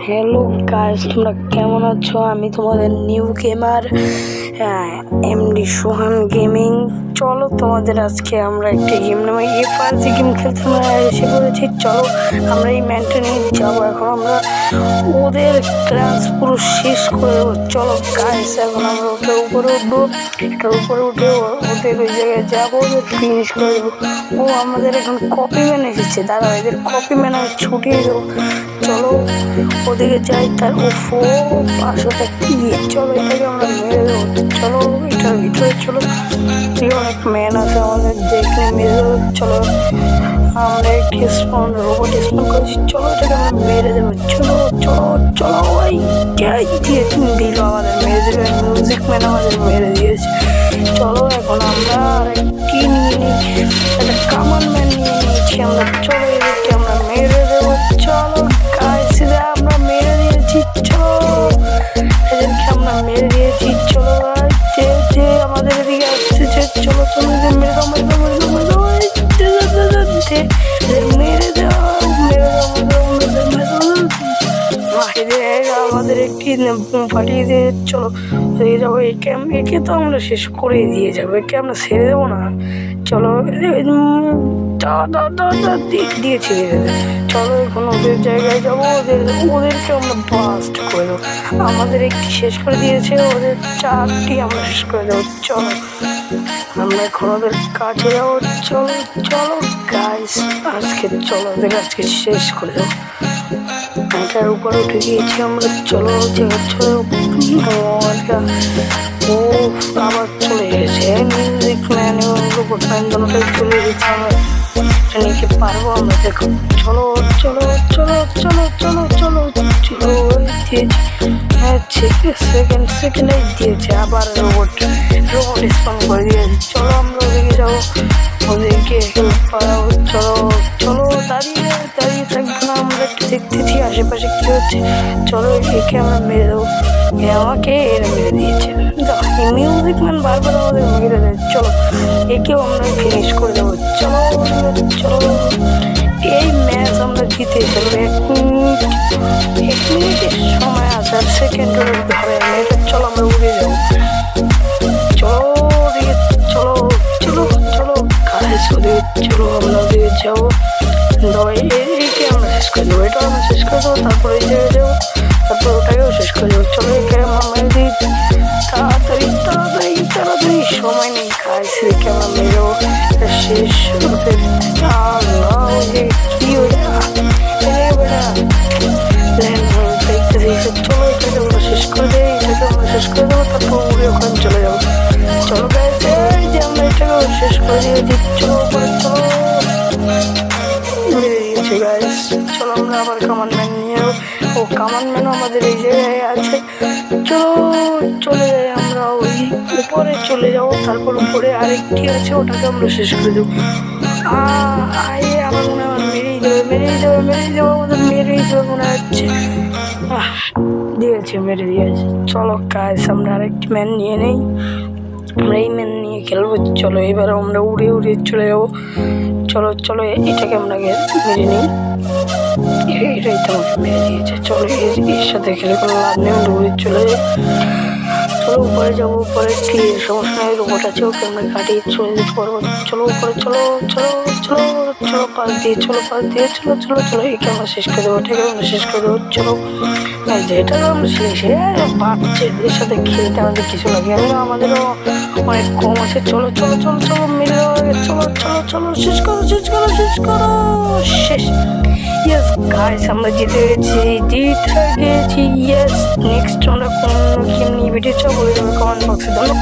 Hello guys, তোমরা কেমন আছো? আমি তোমাদের নিউ গেমার এমডি সোহান গেমিং। চলো তোমাদের আজকে আমরা একটা গেম নামে এফআরজি গেম খেলতে আমরা এসে পড়েছি। চলো আমরা এই ম্যানটা নিয়ে যাবো। এখন আমরা ওদের ক্লাস পুরো শেষ করে দেবো। চলো গাইস, এখন আমরা ওটার উপরে উঠবো। এটার উপরে উঠে ওদের ওই জায়গায় যাবো, ওদের ফিনিশ করে দেবো। ও আমাদের এখন কপি ম্যান এসেছে, দাদা এদের কপি ম্যান আমি ছুটিয়ে দেবো। চলো ওদিকে যাই। তার ওফো 500টা কি, চলো এটাকে আমরা মেরে দেবো। চলো এটার ভিতরে চলো, অনেক ম্যান আছে আমাদের, দেখলে মেরে দেবো। চলো আমরা একটি স্পন রোবট স্পন করেছি, চলো এটাকে আমরা মেরে দেবো। চলো চলো চলো ওই দিয়ে দিল আমাদের, মেরে দেবে। মিউজিক ম্যান আমাদের মেরে দিয়েছে। চলো এখন আমরা আরেকটি নিয়ে নিই, একটা কামান ম্যান নিয়ে নিয়েছি আমরা। চলো এদেরকে আমরা মেরে দেবো। চলো গাইস, আমরা মেরে দিয়েছি। চলো এদেরকে আমরা মেরে দিয়েছি। চলো যে আমাদের এদিকে আসছে, চলো চলো মেরে দাও মেরে দাও মেরে দাও মেরে দাও মেরে দাও আমাদের একটি ফাটিয়ে দিয়ে। চলো দিয়ে যাবো। একে তো আমরা শেষ করে দিয়ে যাবো, একে আমরা ছেড়ে দেবো না। চলো দিয়েছি। চলো এখন ওদের জায়গায় যাবো, ওদেরকে আমরা বাস্ট করে দেবো। আমাদের একটি শেষ করে দিয়েছে, ওদের 4টি আমরা শেষ করে দেবো। চলো আমরা এখন ওদের কাছে যাবো। চলো চলো গাইস, চলো ওদের আজকে শেষ করে দেবো। এটার উপরে উঠে গিয়েছি আমরা। চলো চলো ও আবার চলে গেছে। মিউজিক ম্যান এবং রোবট ম্যান দুটোই চলে গেছে। আমরা এটা নিতে পারবো আমরা, দেখো। চলো চলো চলো চলো চলো চলো চলো সেকেন্ডে দিয়েছে। আবার রোবট স্পন করে দিয়েছে। চলো আমরা ওদিকে যাবো, ওদেরকে হেল্প করাবো। চলো চলো দাঁড়িয়ে থাকবো না, আমরা একটু দেখতেছি আশেপাশে কি হচ্ছে। চলো একে আমরা মেরে দেবো। আমাকে এরা মেরে দিয়েছে। মিউজিক ম্যান বারবার আমাদের মেরে দেয়। চলো একেও আমরা ফিনিশ করে দেবো। চলো চলো এই ম্যাচ আমরা জিতে চলো। 1 মিনিটের সময় আছে, আর সেকেন্ডের ধরে এটা। চলো আমরা উড়ে যাবো। চলো ওদিকে চলো চলো চলো গাইস, ওদিকে চলো আমরা ওদিকে যাবো। একে আমরা শেষ করে দেবো, এটা আমরা শেষ করে দেবো। তারপরে এই জায়গায় যাবো, তারপর ওটাকেও শেষ করে দেবো। চলো একে আমরা মেরে দিই। তাড়াতাড়ি তাড়াতাড়ি তাড়াতাড়ি, সময় নেই গাইস, একে আমরা মেরে দেবো। এটা শেষ হতে কি দেখতেছি। চলো এটাকে আমরা শেষ করে দিই, এটাকে আমরা শেষ করে দেবো। তারপর উড়ে ওখানে চলে যাবো। চলো গাইস, এই যে আমরা এটাকেও শেষ করে দিয়েছি। চলো উপরে চলো, মেরে দিয়েছি গাইস। চলো আমরা আবার কামান ম্যান নিয়ে যাবো। ও কামান ম্যানও আমাদের এই জায়গায় আছে। চলো চলে যাই আমরা, ওই উপরে চলে যাবো। তারপর উপরে আরেকটি আছে, ওটাকে আমরা শেষ করে দেবো। আমার মনে হয় মেরেই দেবো আমাদের, মেরেই দেবো মনে হচ্ছে। মেরে দিয়েছে। চলো গাইস, আমরা আরেকটি ম্যান নিয়ে নেই, আমরা এই ম্যান নিয়ে খেলবো। চলো এবার আমরা উড়ে চলে যাবো। চলো চলো এটাকে আমরা মেরে নিই। এটাই তো আমাকে মেরে দিয়েছে। চলো এর সাথে খেলে কোনো লাভ নেই, আমরা উড়ে চলে যাই। চলো উপরে যাবো। উপরে কি সমস্যা নেই, রোবট আছে, ওকে আমরা কাটিয়ে চলে যেতে পারবো। চলো উপরে চলো চলো চলো চলো পাশ দিয়ে চলো চলো চলো একে আমরা শেষ করে দেবো, এটাকে আমরা শেষ করে দেবো। চলো যেটা আমরা শেষে বাচ্চাদের সাথে খেলতে আমাদের কিছু লাগে, আমাদেরও অনেক কম আছে। চলো চলো চলো চলো মেরে দেওয়া, চলো চলো চলো শেষ করো শেষ। ইয়েস গাইস, আমরা জিতে গেছি। ইয়েস, নেক্সট আমরা কোন গেম নিয়ে ভিডিও চাও বলে দেবো কমেন্ট বক্সে। ধন্যবাদ।